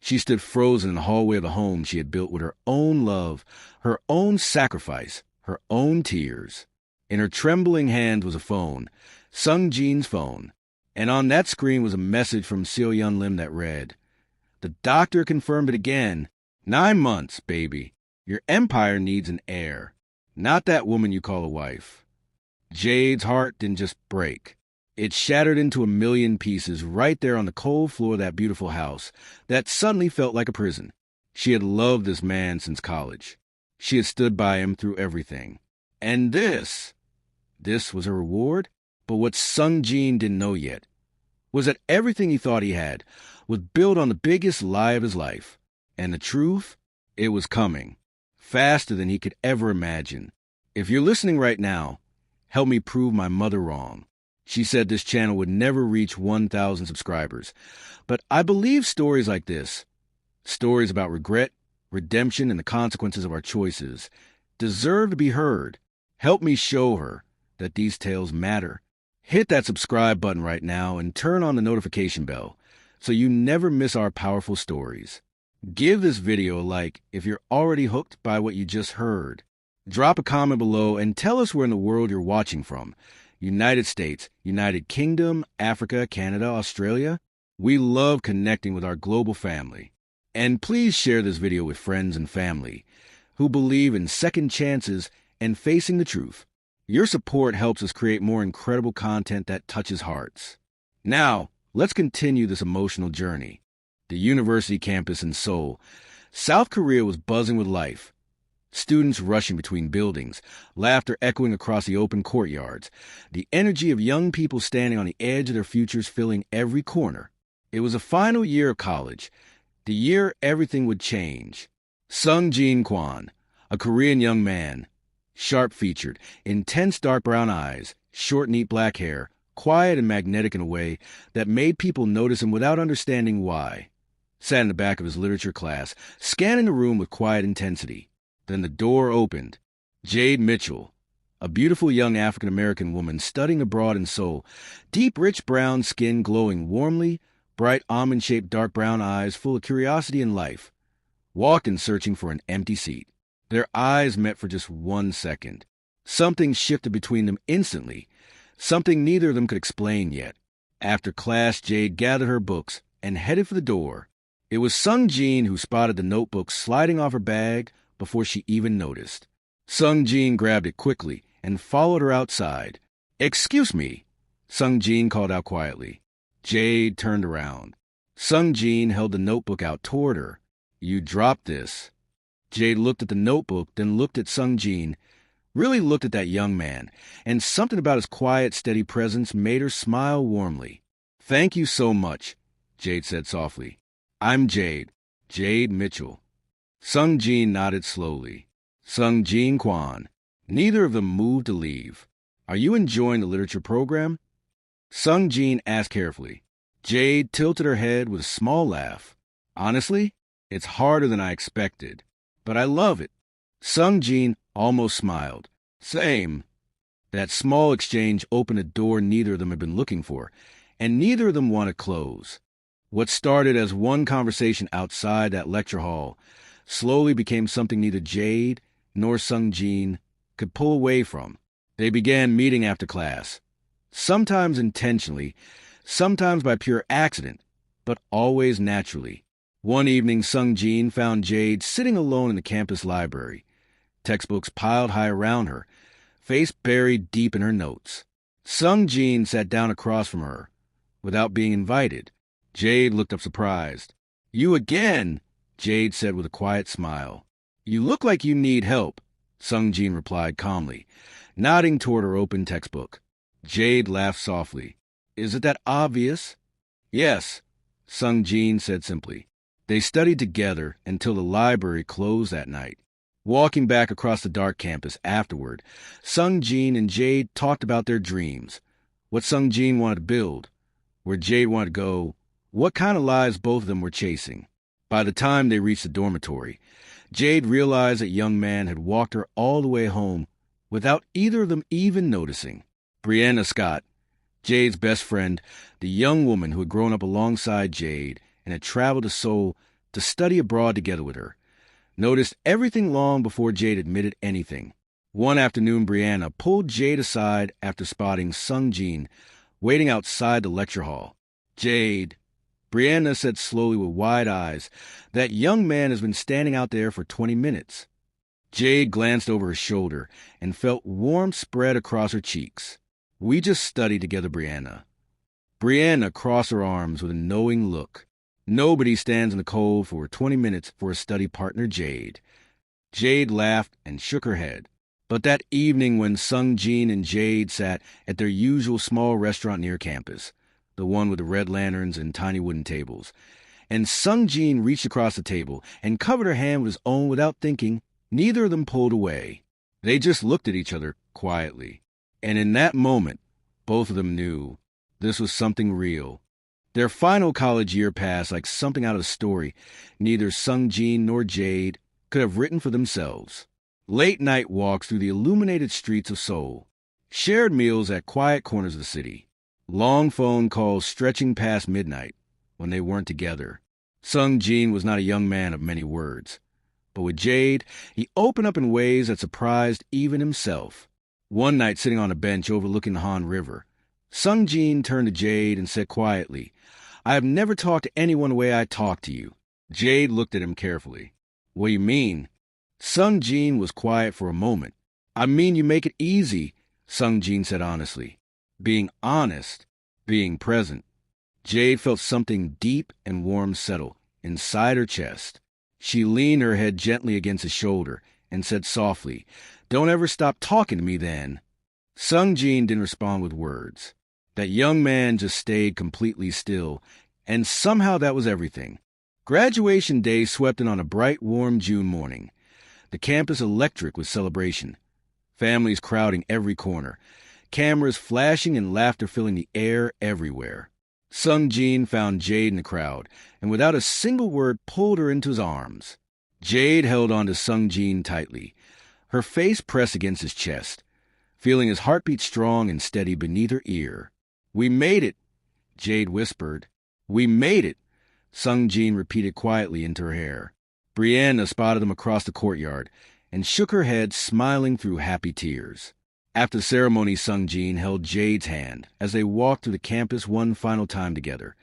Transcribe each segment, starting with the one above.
She stood frozen in the hallway of the home she had built with her own love, her own sacrifice, her own tears. In her trembling hand was a phone, Sung Jin's phone, and on that screen was a message from Sio Lim that read, "The doctor confirmed it again. 9 months, baby. Your empire needs an heir, not that woman you call a wife." Jade's heart didn't just break. It shattered into a million pieces right there on the cold floor of that beautiful house that suddenly felt like a prison. She had loved this man since college. She had stood by him through everything. And this was her reward? But what Sung Jin didn't know yet was that everything he thought he had was built on the biggest lie of his life. And the truth? It was coming. Faster than he could ever imagine. If you're listening right now, help me prove my mother wrong. She said this channel would never reach 1,000 subscribers. But I believe stories like this, stories about regret, redemption, and the consequences of our choices, deserve to be heard. Help me show her that these tales matter. Hit that subscribe button right now and turn on the notification bell so you never miss our powerful stories. Give this video a like if you're already hooked by what you just heard. Drop a comment below and tell us where in the world you're watching from. United States, United Kingdom, Africa, Canada, Australia. We love connecting with our global family. And please share this video with friends and family who believe in second chances and facing the truth. Your support helps us create more incredible content that touches hearts. Now, let's continue this emotional journey. The university campus in Seoul, South Korea was buzzing with life. Students rushing between buildings, laughter echoing across the open courtyards, the energy of young people standing on the edge of their futures filling every corner. It was a final year of college, the year everything would change. Sung Jin Kwon, a Korean young man, sharp-featured, intense dark brown eyes, short, neat black hair, quiet and magnetic in a way that made people notice him without understanding why, sat in the back of his literature class, scanning the room with quiet intensity. Then the door opened. Jade Mitchell, a beautiful young African-American woman studying abroad in Seoul, deep, rich brown skin glowing warmly, bright almond-shaped dark brown eyes full of curiosity and life, walked in searching for an empty seat. Their eyes met for just 1 second. Something shifted between them instantly, something neither of them could explain yet. After class, Jade gathered her books and headed for the door. It was Sung Jin who spotted the notebook sliding off her bag before she even noticed. Sung Jin grabbed it quickly and followed her outside. "Excuse me," Sung Jin called out quietly. Jade turned around. Sung Jin held the notebook out toward her. "You dropped this." Jade looked at the notebook, then looked at Sung Jin, really looked at that young man, and something about his quiet, steady presence made her smile warmly. "Thank you so much," Jade said softly. "I'm Jade, Jade Mitchell." Sung Jin nodded slowly. Sung Jin Kwon. Neither of them moved to leave. "Are you enjoying the literature program?" Sung Jin asked carefully. Jade tilted her head with a small laugh. "Honestly, it's harder than I expected. But I love it." Sung Jin almost smiled. "Same." That small exchange opened a door neither of them had been looking for, and neither of them wanted to close. What started as one conversation outside that lecture hall slowly became something neither Jade nor Sung Jin could pull away from. They began meeting after class, sometimes intentionally, sometimes by pure accident, but always naturally. One evening, Sung Jin found Jade sitting alone in the campus library, textbooks piled high around her, face buried deep in her notes. Sung Jin sat down across from her, without being invited. Jade looked up surprised. "You again," Jade said with a quiet smile. "You look like you need help," Sung Jin replied calmly, nodding toward her open textbook. Jade laughed softly. "Is it that obvious?" "Yes," Sung Jin said simply. They studied together until the library closed that night. Walking back across the dark campus afterward, Sung Jin and Jade talked about their dreams, what Sung Jin wanted to build, where Jade wanted to go, what kind of lives both of them were chasing. By the time they reached the dormitory, Jade realized that young man had walked her all the way home without either of them even noticing. Brianna Scott, Jade's best friend, the young woman who had grown up alongside Jade and had traveled to Seoul to study abroad together with her. Noticed everything long before Jade admitted anything. One afternoon, Brianna pulled Jade aside after spotting Sungjin waiting outside the lecture hall. "Jade," Brianna said slowly with wide eyes, "that young man has been standing out there for 20 minutes. Jade glanced over her shoulder and felt warmth spread across her cheeks. "We just studied together, Brianna." Brianna crossed her arms with a knowing look. Nobody stands in the cold for 20 minutes for a study partner, Jade. Jade laughed and shook her head. But that evening when Sungjin and Jade sat at their usual small restaurant near campus, the one with the red lanterns and tiny wooden tables, and Sungjin reached across the table and covered her hand with his own without thinking, neither of them pulled away. They just looked at each other quietly. And in that moment, both of them knew this was something real. Their final college year passed like something out of a story neither Sungjin nor Jade could have written for themselves. Late-night walks through the illuminated streets of Seoul, shared meals at quiet corners of the city, long phone calls stretching past midnight when they weren't together. Sungjin was not a young man of many words, but with Jade, he opened up in ways that surprised even himself. One night, sitting on a bench overlooking the Han River, Sungjin turned to Jade and said quietly, "I have never talked to anyone the way I talk to you." Jade looked at him carefully. "What do you mean?" Sungjin was quiet for a moment. "I mean you make it easy," Sungjin said honestly. "Being honest, being present." Jade felt something deep and warm settle inside her chest. She leaned her head gently against his shoulder and said softly, "Don't ever stop talking to me then." Sungjin didn't respond with words. That young man just stayed completely still, and somehow that was everything. Graduation day swept in on a bright, warm June morning. The campus electric with celebration. Families crowding every corner. Cameras flashing and laughter filling the air everywhere. Sungjin found Jade in the crowd, and without a single word pulled her into his arms. Jade held on to Sungjin tightly, her face pressed against his chest, feeling his heartbeat strong and steady beneath her ear. "We made it," Jade whispered. "We made it," Sungjin repeated quietly into her hair. Brianna spotted them across the courtyard and shook her head, smiling through happy tears. After the ceremony, Sungjin held Jade's hand as they walked through the campus one final time together,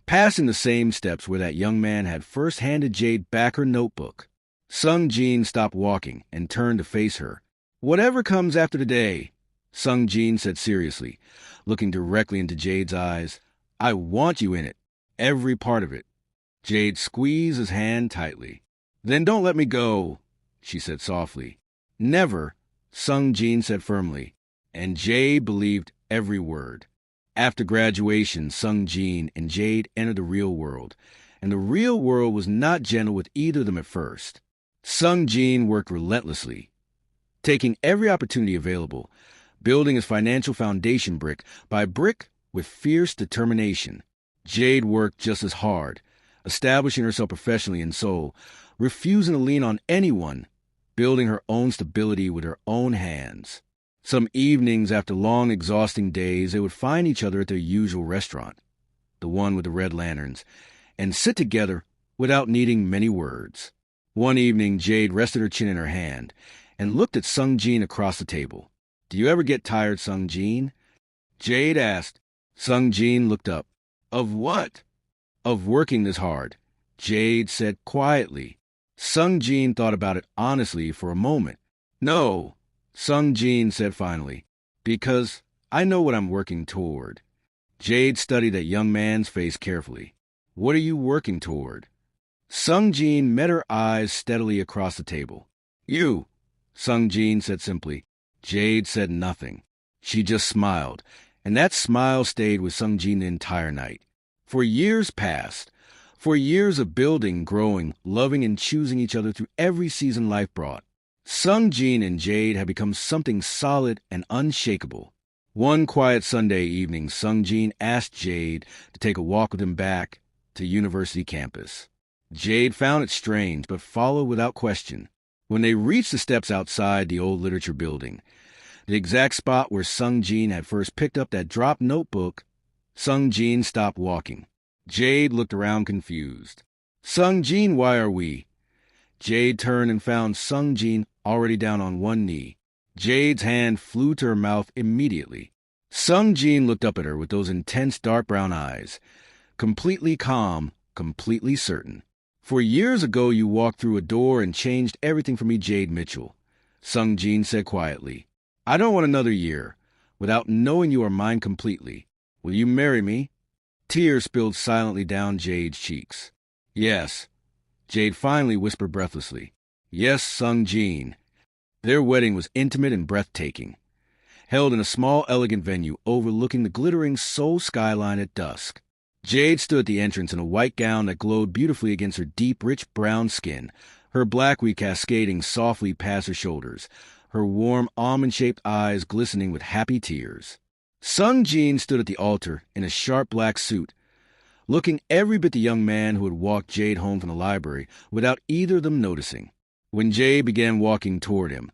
passing the same steps where that young man had first handed Jade back her notebook. Sungjin stopped walking and turned to face her. "Whatever comes after today," Sungjin said seriously, looking directly into Jade's eyes, "I want you in it, every part of it." Jade squeezed his hand tightly. "Then don't let me go," she said softly. "Never," Sungjin said firmly, and Jade believed every word. After graduation, Sungjin and Jade entered the real world, and the real world was not gentle with either of them at first. Sungjin worked relentlessly, taking every opportunity available, building his financial foundation brick by brick with fierce determination. Jade worked just as hard, establishing herself professionally in Seoul, refusing to lean on anyone, building her own stability with her own hands. Some evenings after long, exhausting days, they would find each other at their usual restaurant, the one with the red lanterns, and sit together without needing many words. One evening, Jade rested her chin in her hand and looked at Sungjin across the table. "Do you ever get tired, Sungjin?" Jade asked. Sungjin looked up. "Of what?" "Of working this hard," Jade said quietly. Sungjin thought about it honestly for a moment. "No," Sungjin said finally, "because I know what I'm working toward." Jade studied that young man's face carefully. "What are you working toward?" Sungjin met her eyes steadily across the table. "You," Sungjin said simply. Jade said nothing. She just smiled, and that smile stayed with Sungjin the entire night. For years past, for years of building, growing, loving, and choosing each other through every season life brought, Sungjin and Jade had become something solid and unshakable. One quiet Sunday evening, Sungjin asked Jade to take a walk with him back to university campus. Jade found it strange, but followed without question. When they reached the steps outside the old literature building, the exact spot where Sungjin had first picked up that dropped notebook, Sungjin stopped walking. Jade looked around confused. Sung-jin, why are we? Jade turned and found Sung-jin already down on one knee. Jade's hand flew to her mouth immediately. Sung-jin looked up at her with those intense dark brown eyes. Completely calm, completely certain. For years ago you walked through a door and changed everything for me, Jade Mitchell. Sung-jin said quietly. I don't want another year without knowing you are mine completely. Will you marry me? Tears spilled silently down Jade's cheeks. Yes, Jade finally whispered breathlessly. Yes, Sung-jin. Their wedding was intimate and breathtaking, held in a small, elegant venue overlooking the glittering Seoul skyline at dusk. Jade stood at the entrance in a white gown that glowed beautifully against her deep, rich brown skin, her black wig cascading softly past her shoulders, her warm, almond-shaped eyes glistening with happy tears. Sung-jin stood at the altar in a sharp black suit, looking every bit the young man who had walked Jade home from the library without either of them noticing. When Jade began walking toward him,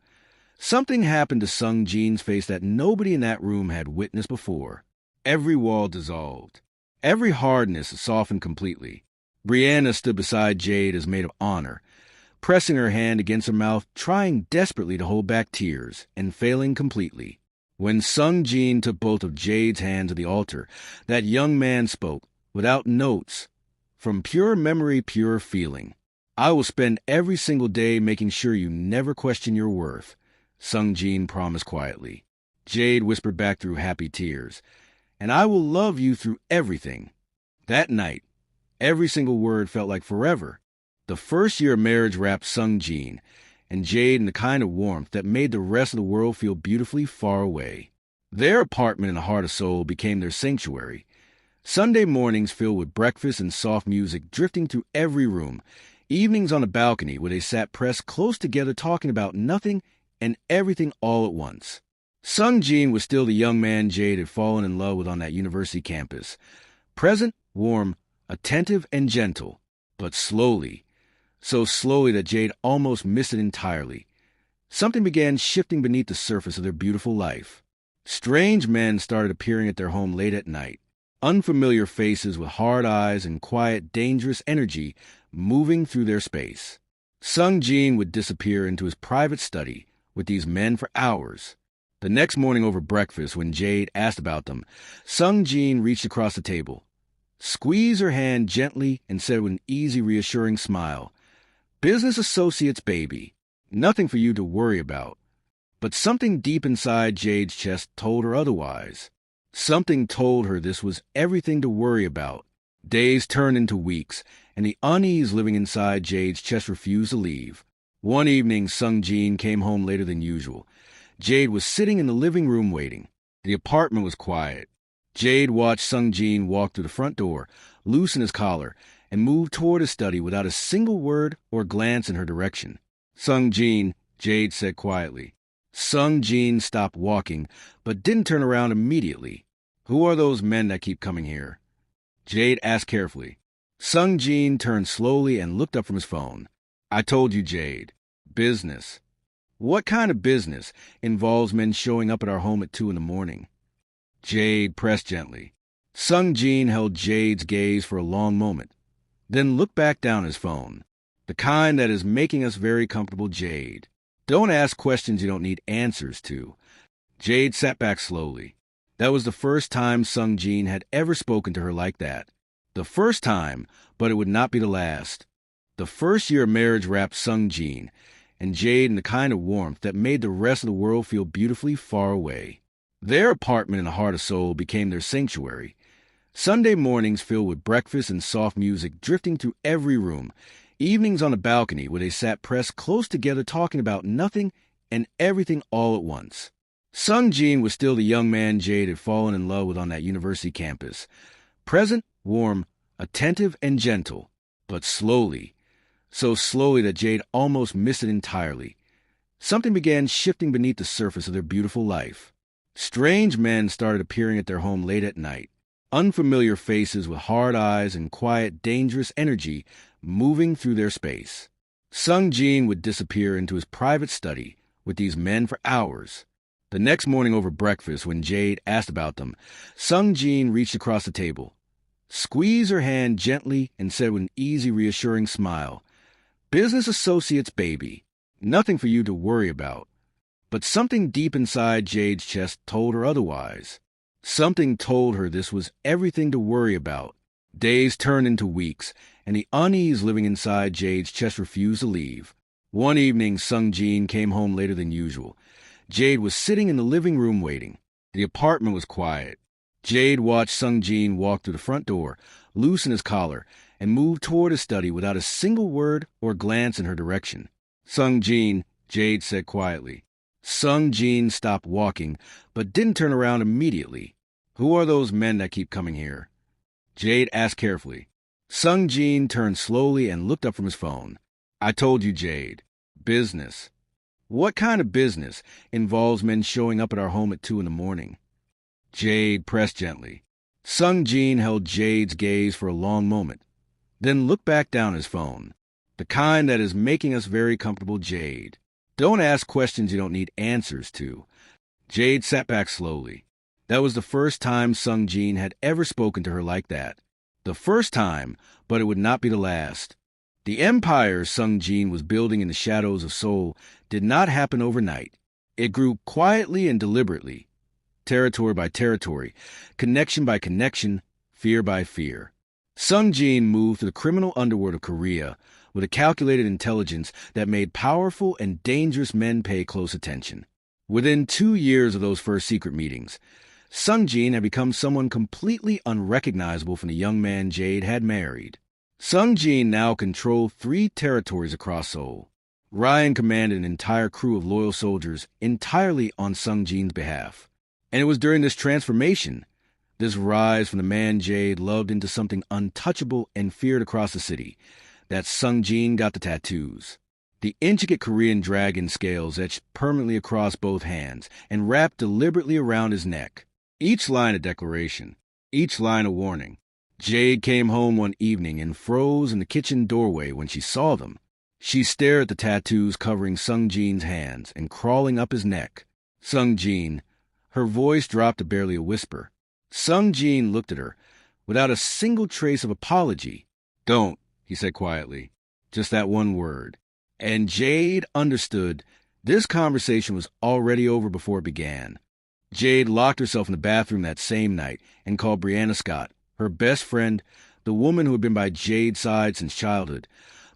something happened to Sung-jin's face that nobody in that room had witnessed before. Every wall dissolved. Every hardness softened completely. Brianna stood beside Jade as maid of honor, pressing her hand against her mouth, trying desperately to hold back tears, and failing completely. When Sung-jin took both of Jade's hands to the altar, that young man spoke, without notes, from pure memory, pure feeling. I will spend every single day making sure you never question your worth, Sung-jin promised quietly. Jade whispered back through happy tears, and I will love you through everything. That night, every single word felt like forever. The first year of marriage wrapped Sung-jin and Jade in the kind of warmth that made the rest of the world feel beautifully far away. Their apartment in the heart of Seoul became their sanctuary. Sunday mornings filled with breakfast and soft music drifting through every room, evenings on a balcony where they sat pressed close together talking about nothing and everything all at once. Sung-jin was still the young man Jade had fallen in love with on that university campus. Present, warm, attentive, and gentle, but slowly, so slowly that Jade almost missed it entirely. Something began shifting beneath the surface of their beautiful life. Strange men started appearing at their home late at night. Unfamiliar faces with hard eyes and quiet, dangerous energy moving through their space. Sung-jin would disappear into his private study with these men for hours. The next morning over breakfast, when Jade asked about them, Sung-jin reached across the table, squeezed her hand gently, and said with an easy, reassuring smile, "Business associates, baby. Nothing for you to worry about." But something deep inside Jade's chest told her otherwise. Something told her this was everything to worry about. Days turned into weeks, and the unease living inside Jade's chest refused to leave. One evening, Sung-jin came home later than usual. Jade was sitting in the living room waiting. The apartment was quiet. Jade watched Sung-jin walk through the front door, loosen his collar, and move toward his study without a single word or glance in her direction. "Sung-jin," Jade said quietly. Sung-jin stopped walking, but didn't turn around immediately. "Who are those men that keep coming here?" Jade asked carefully. Sung-jin turned slowly and looked up from his phone. "I told you, Jade. Business." "What kind of business involves men showing up at our home at 2 a.m? Jade pressed gently. Sung-jin held Jade's gaze for a long moment, then looked back down at his phone. "The kind that is making us very comfortable, Jade. Don't ask questions you don't need answers to." Jade sat back slowly. That was the first time Sung-jin had ever spoken to her like that. The first time, but it would not be the last. The first year of marriage wrapped Sung-jin and Jade in the kind of warmth that made the rest of the world feel beautifully far away. Their apartment in the heart of Seoul became their sanctuary. Sunday mornings filled with breakfast and soft music drifting through every room, evenings on a balcony where they sat pressed close together talking about nothing and everything all at once. Sung-jin was still the young man Jade had fallen in love with on that university campus. Present, warm, attentive, and gentle, but slowly, so slowly that Jade almost missed it entirely. Something began shifting beneath the surface of their beautiful life. Strange men started appearing at their home late at night. Unfamiliar faces with hard eyes and quiet, dangerous energy moving through their space. Sung-jin would disappear into his private study with these men for hours. The next morning over breakfast, when Jade asked about them, Sung-jin reached across the table, squeezed her hand gently, and said with an easy, reassuring smile, "Business associates, baby. Nothing for you to worry about." But something deep inside Jade's chest told her otherwise. Something told her this was everything to worry about. Days turned into weeks, and the unease living inside Jade's chest refused to leave. One evening, Sung Jin came home later than usual. Jade was sitting in the living room waiting. The apartment was quiet. Jade watched Sung Jin walk through the front door, loosen his collar, and move toward his study without a single word or glance in her direction. "Sung Jin," Jade said quietly. Sung Jin stopped walking, but didn't turn around immediately. "Who are those men that keep coming here?" Jade asked carefully. Sung Jin turned slowly and looked up from his phone. "I told you, Jade. Business." "What kind of business involves men showing up at our home at 2 a.m? Jade pressed gently. Sung Jin held Jade's gaze for a long moment, then looked back down at his phone. "The kind that is making us very comfortable, Jade. Don't ask questions you don't need answers to." Jade sat back slowly. That was the first time Sung Jin had ever spoken to her like that. The first time, but it would not be the last. The empire Sung Jin was building in the shadows of Seoul did not happen overnight. It grew quietly and deliberately, territory by territory, connection by connection, fear by fear. Sung Jin moved to the criminal underworld of Korea with a calculated intelligence that made powerful and dangerous men pay close attention. Within 2 years of those first secret meetings, Sung Jin had become someone completely unrecognizable from the young man Jade had married. Sung Jin now controlled 3 territories across Seoul. Ryan commanded an entire crew of loyal soldiers entirely on Sung Jin's behalf. And it was during this transformation, this rise from the man Jade loved into something untouchable and feared across the city, that Sung Jin got the tattoos. The intricate Korean dragon scales etched permanently across both hands and wrapped deliberately around his neck. Each line a declaration, each line a warning. Jade came home one evening and froze in the kitchen doorway when she saw them. She stared at the tattoos covering Sung Jin's hands and crawling up his neck. "Sung Jin," her voice dropped to barely a whisper. Sung Jin looked at her, without a single trace of apology. "Don't," he said quietly. Just that one word. And Jade understood this conversation was already over before it began. Jade locked herself in the bathroom that same night and called Brianna Scott, her best friend, the woman who had been by Jade's side since childhood,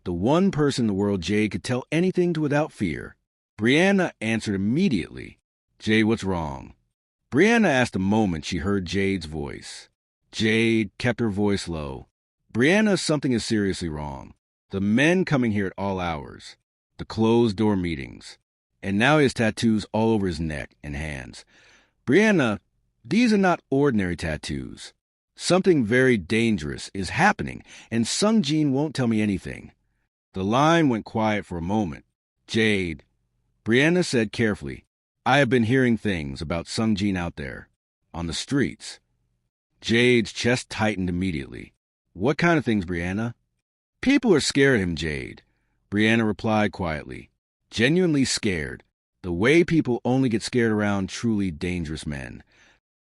the one person in the world Jade could tell anything to without fear. Brianna answered immediately. "Jade, what's wrong?" Brianna asked the moment she heard Jade's voice. Jade kept her voice low. "Brianna, something is seriously wrong. The men coming here at all hours, the closed-door meetings, and now he has tattoos all over his neck and hands. Brianna, these are not ordinary tattoos. Something very dangerous is happening, and Sung Jin won't tell me anything." The line went quiet for a moment. "Jade," Brianna said carefully, "I have been hearing things about Sung Jin out there, on the streets." Jade's chest tightened immediately. "What kind of things, Brianna?" "People are scared of him, Jade," Brianna replied quietly. "Genuinely scared. The way people only get scared around truly dangerous men."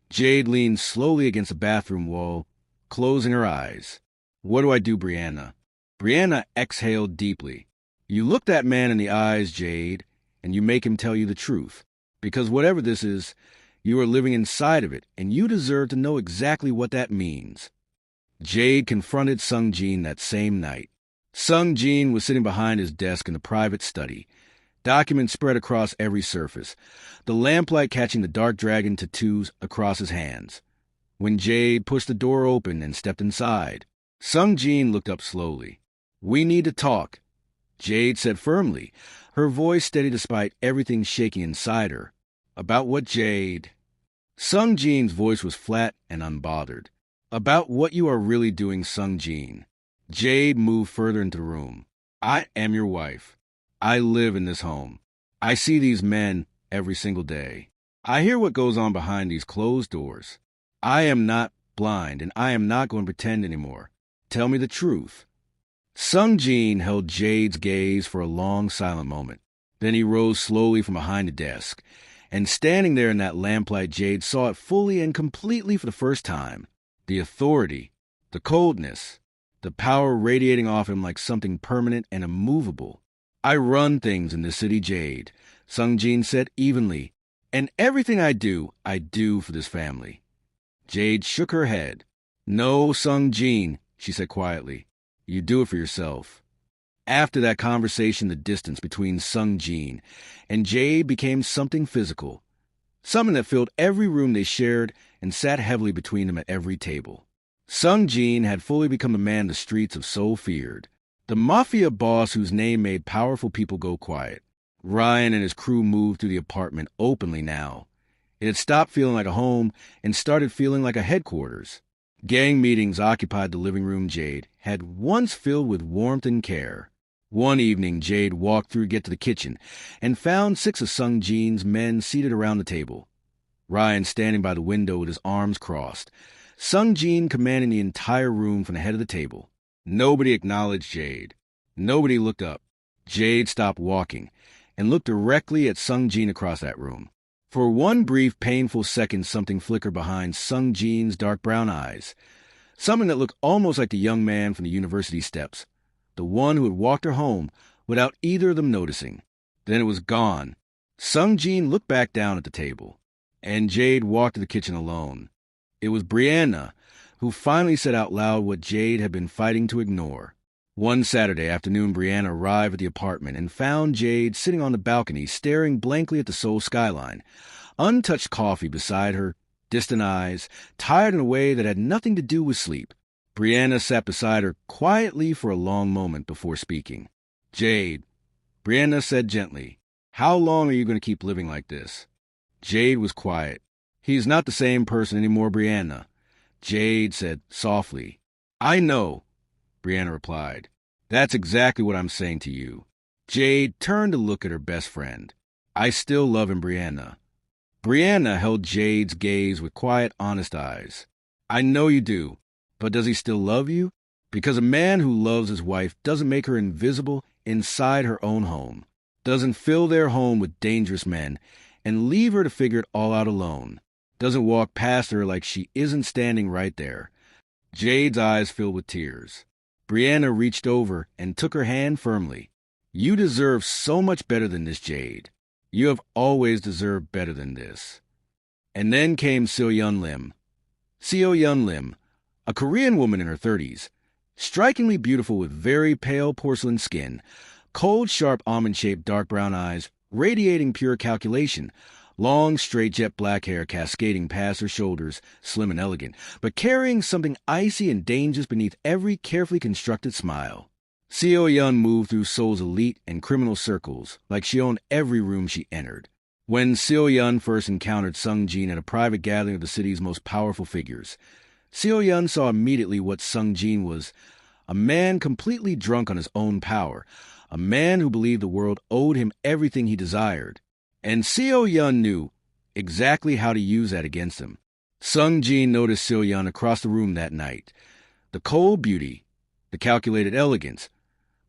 Jade leaned slowly against the bathroom wall, closing her eyes. "What do I do, Brianna?" Brianna exhaled deeply. "You look that man in the eyes, Jade, and you make him tell you the truth. Because whatever this is, you are living inside of it, and you deserve to know exactly what that means." Jade confronted Sung Jin that same night. Sung Jin was sitting behind his desk in the private study, documents spread across every surface, the lamplight catching the dark dragon tattoos across his hands. When Jade pushed the door open and stepped inside, Sung Jin looked up slowly. "We need to talk," Jade said firmly, her voice steady despite everything shaking inside her. "About what, Jade?" Sung Jin's voice was flat and unbothered. "About what you are really doing, Sung Jin." Jade moved further into the room. "I am your wife. I live in this home. I see these men every single day. I hear what goes on behind these closed doors. I am not blind, and I am not going to pretend anymore. Tell me the truth." Sung Jin held Jade's gaze for a long, silent moment. Then he rose slowly from behind the desk, and standing there in that lamplight, Jade saw it fully and completely for the first time. The authority, The coldness, the power radiating off him like something permanent and immovable. "I run things in this city, Jade," Sung-Jin said evenly. "And everything I do for this family." Jade shook her head. "No, Sung-Jin," she said quietly. "You do it for yourself." After that conversation, the distance between Sung-Jin and Jade became something physical, something that filled every room they shared and sat heavily between them at every table. Sung-Jin had fully become a man the streets of Seoul feared, the mafia boss whose name made powerful people go quiet. Ryan and his crew moved through the apartment openly now. It had stopped feeling like a home and started feeling like a headquarters. Gang meetings occupied the living room Jade had once filled with warmth and care. One evening, Jade walked through to get to the kitchen and found 6 of Sung-Jin's men seated around the table. Ryan standing by the window with his arms crossed, Sung-Jin commanding the entire room from the head of the table. Nobody acknowledged Jade. Nobody looked up. Jade stopped walking and looked directly at Sung-Jin across that room. For one brief, painful second, something flickered behind Sung-Jin's dark brown eyes, something that looked almost like the young man from the university steps, the one who had walked her home without either of them noticing. Then it was gone. Sung-Jin looked back down at the table, and Jade walked to the kitchen alone. It was Brianna who finally said out loud what Jade had been fighting to ignore. One Saturday afternoon, Brianna arrived at the apartment and found Jade sitting on the balcony staring blankly at the Seoul skyline, untouched coffee beside her, distant eyes, tired in a way that had nothing to do with sleep. Brianna sat beside her quietly for a long moment before speaking. "Jade," Brianna said gently, "how long are you going to keep living like this?" Jade was quiet. "He's not the same person anymore, Brianna," Jade said softly. "I know," Brianna replied. "That's exactly what I'm saying to you." Jade turned to look at her best friend. "I still love him, Brianna." Brianna held Jade's gaze with quiet, honest eyes. "I know you do. But does he still love you? Because a man who loves his wife doesn't make her invisible inside her own home, doesn't fill their home with dangerous men and leave her to figure it all out alone, doesn't walk past her like she isn't standing right there." Jade's eyes filled with tears. Brianna reached over and took her hand firmly. "You deserve so much better than this, Jade. You have always deserved better than this." And then came Sio Lim. Sio Lim, a Korean woman in her 30s, strikingly beautiful with very pale porcelain skin, cold, sharp, almond-shaped dark brown eyes, radiating pure calculation, long, straight jet black hair cascading past her shoulders, slim and elegant, but carrying something icy and dangerous beneath every carefully constructed smile. Sio Lim moved through Seoul's elite and criminal circles like she owned every room she entered. When Sio Lim first encountered Sung-Jin at a private gathering of the city's most powerful figures, Sio Lim saw immediately what Sung-Jin was: a man completely drunk on his own power, a man who believed the world owed him everything he desired. And Sio Lim knew exactly how to use that against him. Sung-Jin noticed Sio Lim across the room that night. The cold beauty, the calculated elegance,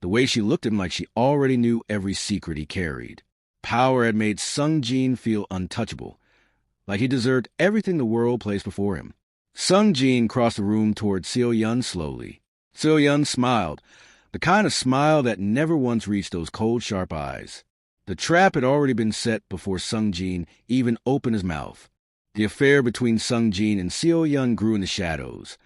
the way she looked at him like she already knew every secret he carried. Power had made Sung-Jin feel untouchable, like he deserved everything the world placed before him. Sung-Jin crossed the room toward Sio Lim slowly. Sio Lim smiled, the kind of smile that never once reached those cold, sharp eyes. The trap had already been set before Sung-Jin even opened his mouth. The affair between Sung-Jin and Sio Lim grew in the shadows,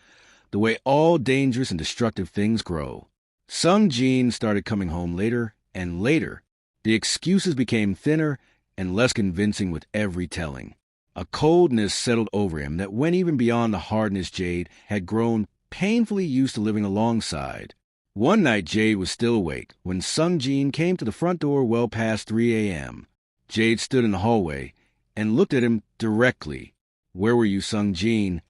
the way all dangerous and destructive things grow. Sung-Jin started coming home later and later. The excuses became thinner and less convincing with every telling. A coldness settled over him that went even beyond the hardness Jade had grown painfully used to living alongside. One night Jade was still awake when Sung-Jin came to the front door well past 3 a.m. Jade stood in the hallway and looked at him directly. "Where were you, Sung-Jin?"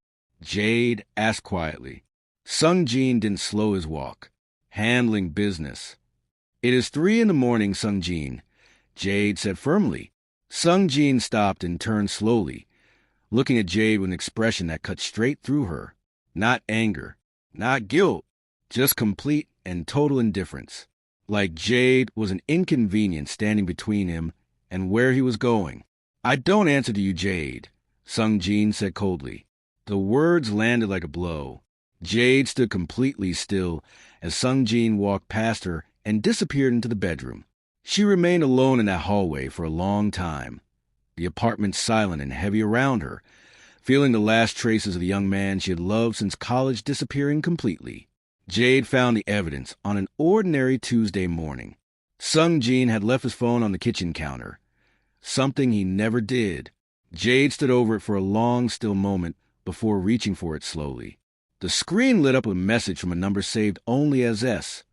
Jade asked quietly. Sung-Jin didn't slow his walk. "Handling business." "It is 3 a.m, Sung-Jin," Jade said firmly. Sung-Jin stopped and turned slowly, looking at Jade with an expression that cut straight through her. Not anger, not guilt, just complete and total indifference. Like Jade was an inconvenience standing between him and where he was going. "I don't answer to you, Jade," Sung-Jin said coldly. The words landed like a blow. Jade stood completely still as Sung Jin walked past her and disappeared into the bedroom. She remained alone in that hallway for a long time, the apartment silent and heavy around her, feeling the last traces of the young man she had loved since college disappearing completely. Jade found the evidence on an ordinary Tuesday morning. Sung Jin had left his phone on the kitchen counter, something he never did. Jade stood over it for a long, still moment before reaching for it slowly. The screen lit up with a message from a number saved only as S.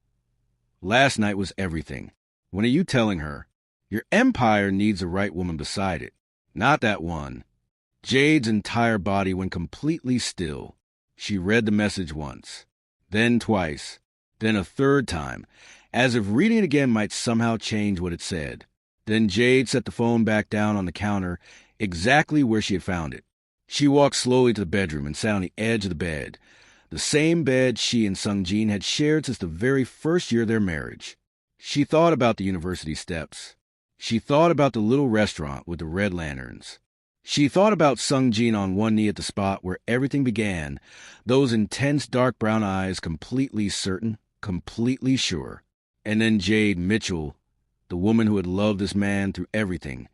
Last night was everything. When are you telling her? Your empire needs a right woman beside it, not that one. Jade's entire body went completely still. She read the message once, then twice, then a third time, as if reading it again might somehow change what it said. Then Jade set the phone back down on the counter, exactly where she had found it. She walked slowly to the bedroom and sat on the edge of the bed, the same bed she and Sung Jin had shared since the very first year of their marriage. She thought about the university steps. She thought about the little restaurant with the red lanterns. She thought about Sung Jin on one knee at the spot where everything began, those intense dark brown eyes completely certain, completely sure. And then Jade Mitchell, the woman who had loved this man through everything,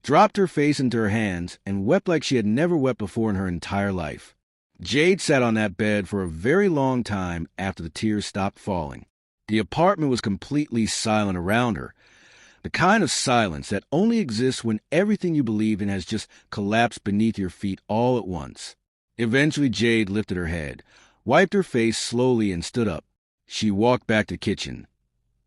dropped her face into her hands and wept like she had never wept before in her entire life. Jade sat on that bed for a very long time after the tears stopped falling. The apartment was completely silent around her, the kind of silence that only exists when everything you believe in has just collapsed beneath your feet all at once. Eventually, Jade lifted her head, wiped her face slowly, and stood up. She walked back to the kitchen,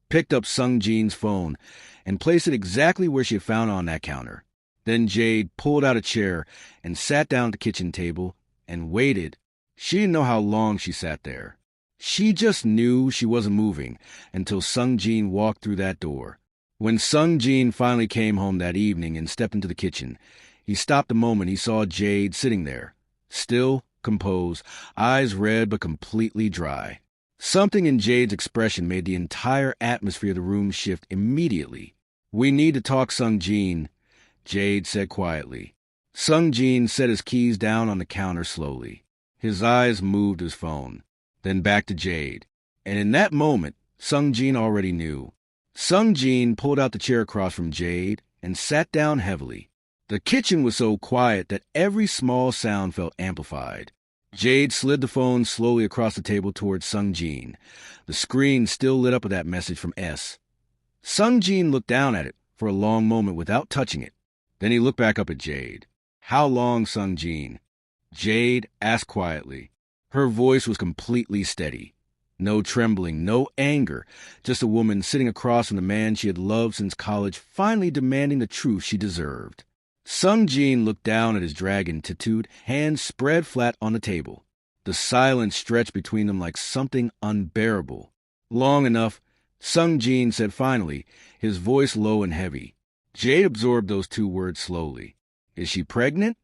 picked up Sung Jin's phone, and placed it exactly where she had found it on that counter. Then Jade pulled out a chair and sat down at the kitchen table and waited. She didn't know how long she sat there. She just knew she wasn't moving until Sung Jin walked through that door. When Sung Jin finally came home that evening and stepped into the kitchen, he stopped the moment he saw Jade sitting there, still, composed, eyes red but completely dry. Something in Jade's expression made the entire atmosphere of the room shift immediately. "We need to talk, Sung Jin," Jade said quietly. Sung Jin set his keys down on the counter slowly. His eyes moved to his phone, then back to Jade. And in that moment, Sung Jin already knew. Sung Jin pulled out the chair across from Jade and sat down heavily. The kitchen was so quiet that every small sound felt amplified. Jade slid the phone slowly across the table towards Sung Jin, the screen still lit up with that message from S. Sung Jin looked down at it for a long moment without touching it. Then he looked back up at Jade. "How long, Sung Jin?" Jade asked quietly. Her voice was completely steady. No trembling, no anger, just a woman sitting across from the man she had loved since college, finally demanding the truth she deserved. Sung Jin looked down at his dragon tattooed, hands spread flat on the table. The silence stretched between them like something unbearable. "Long enough," Sung Jin said finally, his voice low and heavy. Jade absorbed those two words slowly. "Is she pregnant?"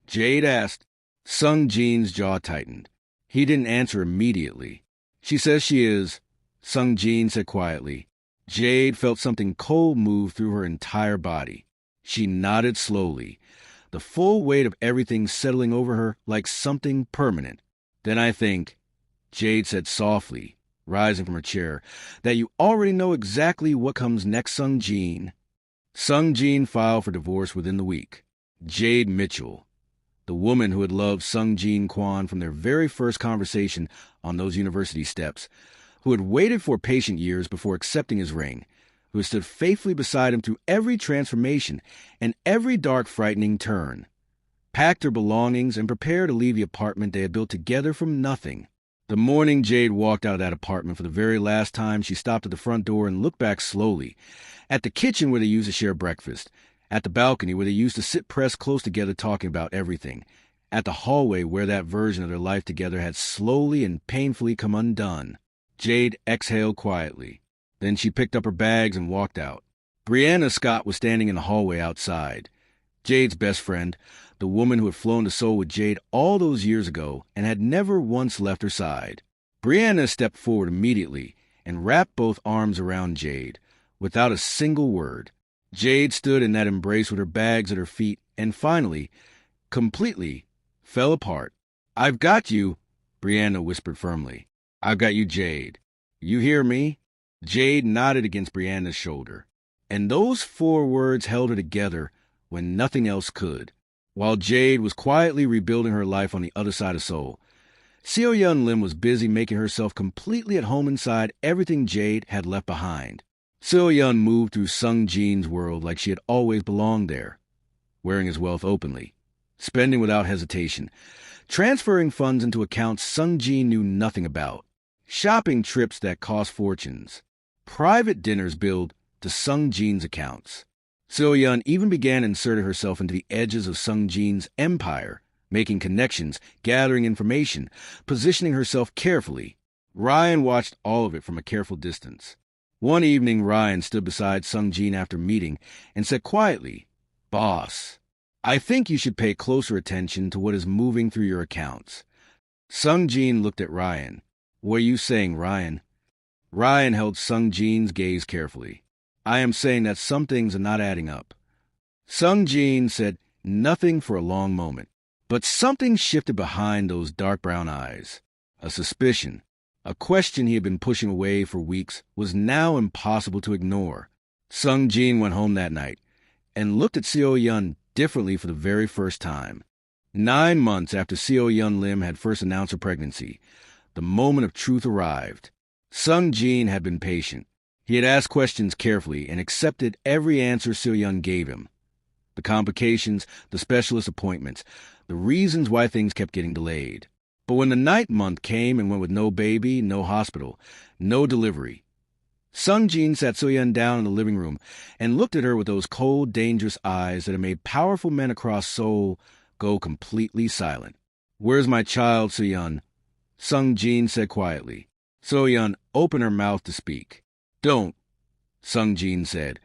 Jade asked. Sung Jin's jaw tightened. He didn't answer immediately. "She says she is," Sung Jin said quietly. Jade felt something cold move through her entire body. She nodded slowly, the full weight of everything settling over her like something permanent. "Then I think," Jade said softly, rising from her chair, "that you already know exactly what comes next, Sung Jin." Sung Jin filed for divorce within the week. Jade Mitchell, the woman who had loved Sung Jin Kwon from their very first conversation on those university steps, who had waited for patient years before accepting his ring, who had stood faithfully beside him through every transformation and every dark, frightening turn, packed her belongings and prepared to leave the apartment they had built together from nothing. The morning Jade walked out of that apartment for the very last time, she stopped at the front door and looked back slowly, at the kitchen where they used to share breakfast, at the balcony where they used to sit pressed close together talking about everything, at the hallway where that version of their life together had slowly and painfully come undone. Jade exhaled quietly. Then she picked up her bags and walked out. Brianna Scott was standing in the hallway outside. Jade's best friend, the woman who had flown to Seoul with Jade all those years ago and had never once left her side. Brianna stepped forward immediately and wrapped both arms around Jade, without a single word. Jade stood in that embrace with her bags at her feet and finally, completely, fell apart. "I've got you," Brianna whispered firmly. "I've got you, Jade. You hear me?" Jade nodded against Brianna's shoulder, and those 4 words held her together when nothing else could. While Jade was quietly rebuilding her life on the other side of Seoul, Sio Lim was busy making herself completely at home inside everything Jade had left behind. Sio moved through Sung Jin's world like she had always belonged there, wearing his wealth openly, spending without hesitation, transferring funds into accounts Sung Jin knew nothing about, shopping trips that cost fortunes, private dinners billed to Sung Jin's accounts. Seo even began inserting herself into the edges of Sung Jin's empire, making connections, gathering information, positioning herself carefully. Ryan watched all of it from a careful distance. One evening, Ryan stood beside Sung Jin after meeting and said quietly, "Boss, I think you should pay closer attention to what is moving through your accounts." Sung Jin looked at Ryan. "What are you saying, Ryan?" Ryan held Sung Jin's gaze carefully. "I am saying that some things are not adding up." Sung Jin said nothing for a long moment, but something shifted behind those dark brown eyes. A suspicion, a question he had been pushing away for weeks, was now impossible to ignore. Sung Jin went home that night and looked at Seo differently for the very first time. 9 months after Sio Lim had first announced her pregnancy, the moment of truth arrived. Sung Jin had been patient. He had asked questions carefully and accepted every answer Seo gave him. The complications, the specialist appointments, the reasons why things kept getting delayed. But when the 9th month came and went with no baby, no hospital, no delivery, Sung Jin sat Seo down in the living room and looked at her with those cold, dangerous eyes that had made powerful men across Seoul go completely silent. "Where's my child, Seo?" Sung Jin said quietly. Seo opened her mouth to speak. "Don't," Sung Jin said,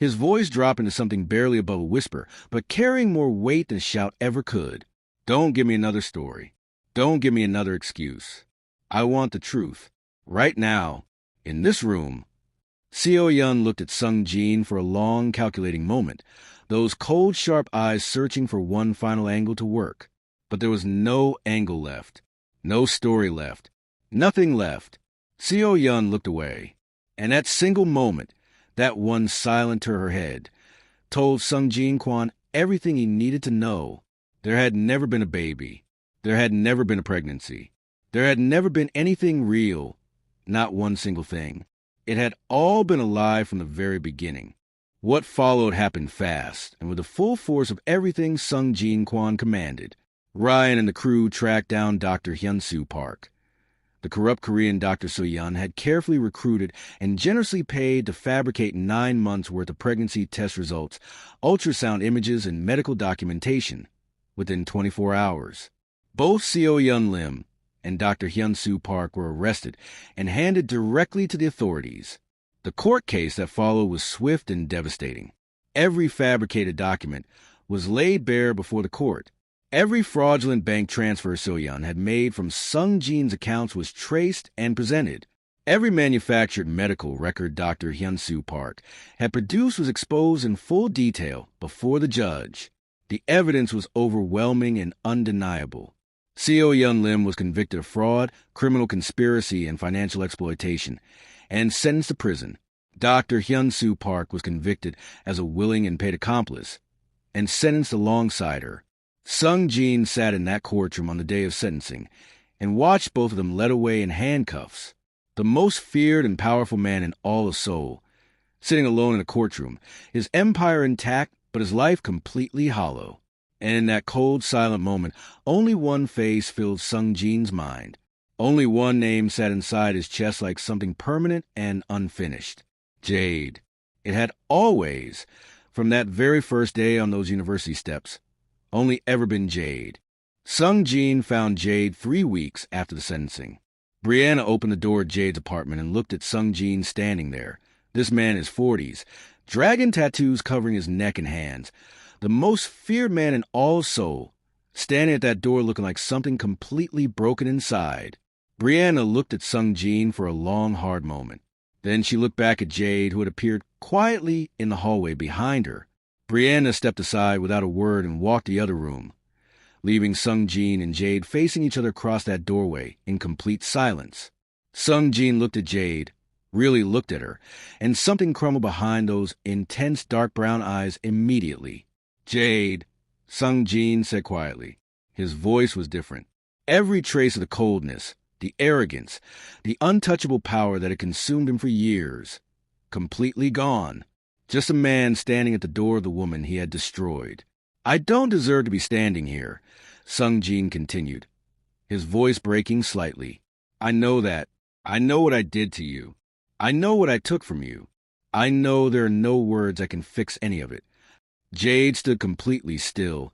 his voice dropping to something barely above a whisper, but carrying more weight than a shout ever could. "Don't give me another story. Don't give me another excuse. I want the truth. Right now, in this room." Seo looked at Sung Jin for a long, calculating moment, those cold, sharp eyes searching for one final angle to work. But there was no angle left, no story left, nothing left. Seo looked away, and that single moment, that one silent to her head, told Sung Jin Kwan everything he needed to know. There had never been a baby. There had never been a pregnancy. There had never been anything real, not one single thing. It had all been a lie from the very beginning. What followed happened fast, and with the full force of everything Sung Jin Kwan commanded. Ryan and the crew tracked down Dr. Hyun-soo Park. The corrupt Korean Dr. So-yeon had carefully recruited and generously paid to fabricate 9 months' worth of pregnancy test results, ultrasound images, and medical documentation within 24 hours. Both Seo Lim and Dr. Hyun-soo Park were arrested and handed directly to the authorities. The court case that followed was swift and devastating. Every fabricated document was laid bare before the court. Every fraudulent bank transfer Seo had made from Sung Jin's accounts was traced and presented. Every manufactured medical record Dr. Hyun-soo Park had produced was exposed in full detail before the judge. The evidence was overwhelming and undeniable. Seo Lim was convicted of fraud, criminal conspiracy, and financial exploitation, and sentenced to prison. Dr. Hyun-soo Park was convicted as a willing and paid accomplice, and sentenced alongside her. Sung Jin sat in that courtroom on the day of sentencing and watched both of them led away in handcuffs. The most feared and powerful man in all of Seoul, sitting alone in a courtroom, his empire intact but his life completely hollow. And in that cold, silent moment, only one face filled Sung Jin's mind. Only one name sat inside his chest like something permanent and unfinished. Jade. It had always, from that very first day on those university steps, only ever been Jade. Sung Jin found Jade 3 weeks after the sentencing. Brianna opened the door of Jade's apartment and looked at Sung Jin standing there. This man in his 40s, dragon tattoos covering his neck and hands, the most feared man in all Seoul, standing at that door looking like something completely broken inside. Brianna looked at Sung Jin for a long, hard moment. Then she looked back at Jade, who had appeared quietly in the hallway behind her. Brianna stepped aside without a word and walked to the other room, leaving Sung Jin and Jade facing each other across that doorway in complete silence. Sung Jin looked at Jade, really looked at her, and something crumbled behind those intense dark brown eyes immediately. "Jade," Sung Jin said quietly. His voice was different. Every trace of the coldness, the arrogance, the untouchable power that had consumed him for years, completely gone. Just a man standing at the door of the woman he had destroyed. "I don't deserve to be standing here," Sung Jin continued, his voice breaking slightly. "I know that. I know what I did to you. I know what I took from you. I know there are no words that can fix any of it." Jade stood completely still,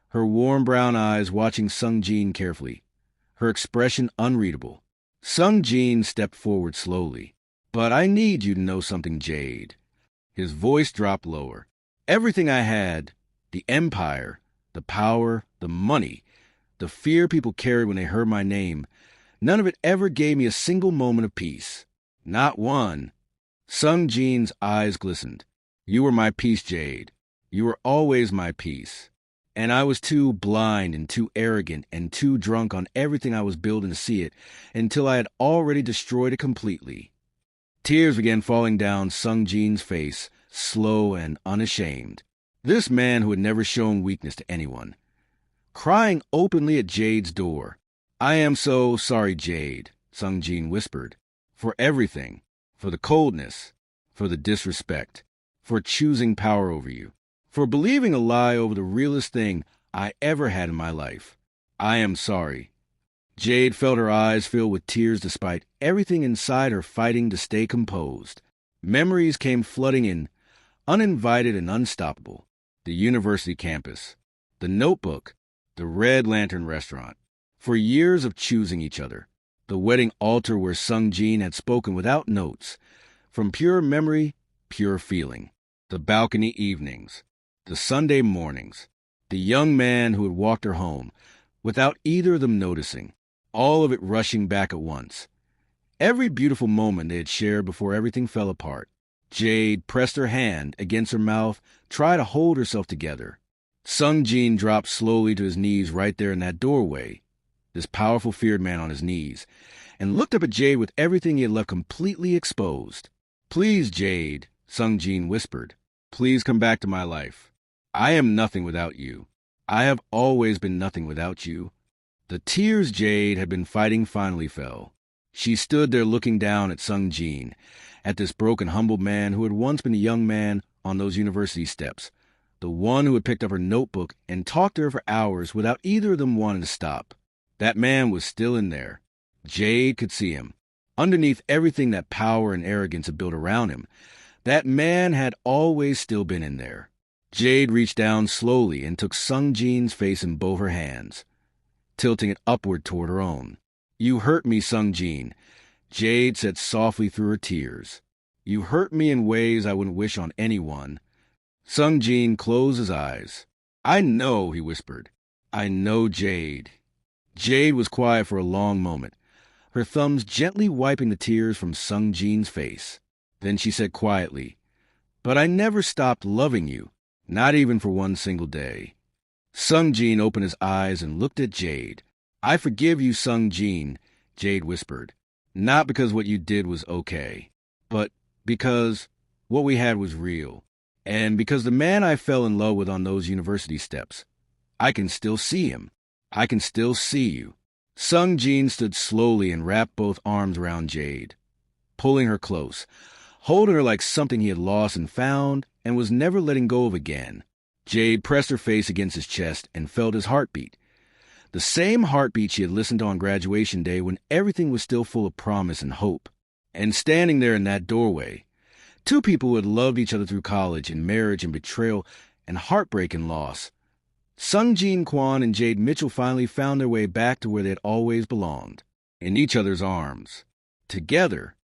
her warm brown eyes watching Sung Jin carefully, her expression unreadable. Sung Jin stepped forward slowly. "But I need you to know something, Jade." His voice dropped lower. "Everything I had, the empire, the power, the money, the fear people carried when they heard my name, none of it ever gave me a single moment of peace. Not one." Sung Jin's eyes glistened. "You were my peace, Jade. You were always my peace. And I was too blind and too arrogant and too drunk on everything I was building to see it until I had already destroyed it completely." Tears began falling down Sung Jin's face, slow and unashamed. This man who had never shown weakness to anyone, crying openly at Jade's door. "I am so sorry, Jade," Sung Jin whispered, "for everything, for the coldness, for the disrespect, for choosing power over you, for believing a lie over the realest thing I ever had in my life. I am sorry." Jade felt her eyes fill with tears despite everything inside her fighting to stay composed. Memories came flooding in, uninvited and unstoppable. The university campus, the notebook, the Red Lantern restaurant. For years of choosing each other. The wedding altar where Sung Jin had spoken without notes. From pure memory, pure feeling. The balcony evenings. The Sunday mornings. The young man who had walked her home, without either of them noticing. All of it rushing back at once. Every beautiful moment they had shared before everything fell apart. Jade pressed her hand against her mouth, tried to hold herself together. Sung Jin dropped slowly to his knees right there in that doorway, this powerful feared man on his knees, and looked up at Jade with everything he had left completely exposed. "Please, Jade," Sung Jin whispered. "Please come back to my life. I am nothing without you. I have always been nothing without you." The tears Jade had been fighting finally fell. She stood there looking down at Sung Jin, at this broken, humbled man who had once been a young man on those university steps, the one who had picked up her notebook and talked to her for hours without either of them wanting to stop. That man was still in there. Jade could see him. Underneath everything that power and arrogance had built around him, that man had always still been in there. Jade reached down slowly and took Sung Jin's face in both her hands, tilting it upward toward her own. "You hurt me, Sung Jin," Jade said softly through her tears. "You hurt me in ways I wouldn't wish on anyone." Sung Jin closed his eyes. "I know," he whispered. "I know, Jade." Jade was quiet for a long moment, her thumbs gently wiping the tears from Sung Jin's face. Then she said quietly, "But I never stopped loving you, not even for one single day." Sung Jin opened his eyes and looked at Jade. "I forgive you, Sung Jin," Jade whispered. "Not because what you did was okay, but because what we had was real. And because the man I fell in love with on those university steps, I can still see him. I can still see you." Sung Jin stood slowly and wrapped both arms around Jade, pulling her close, holding her like something he had lost and found and was never letting go of again. Jade pressed her face against his chest and felt his heartbeat. The same heartbeat she had listened to on graduation day when everything was still full of promise and hope. And standing there in that doorway, two people who had loved each other through college and marriage and betrayal and heartbreak and loss. Sung Jin Kwon and Jade Mitchell finally found their way back to where they had always belonged, in each other's arms. Together,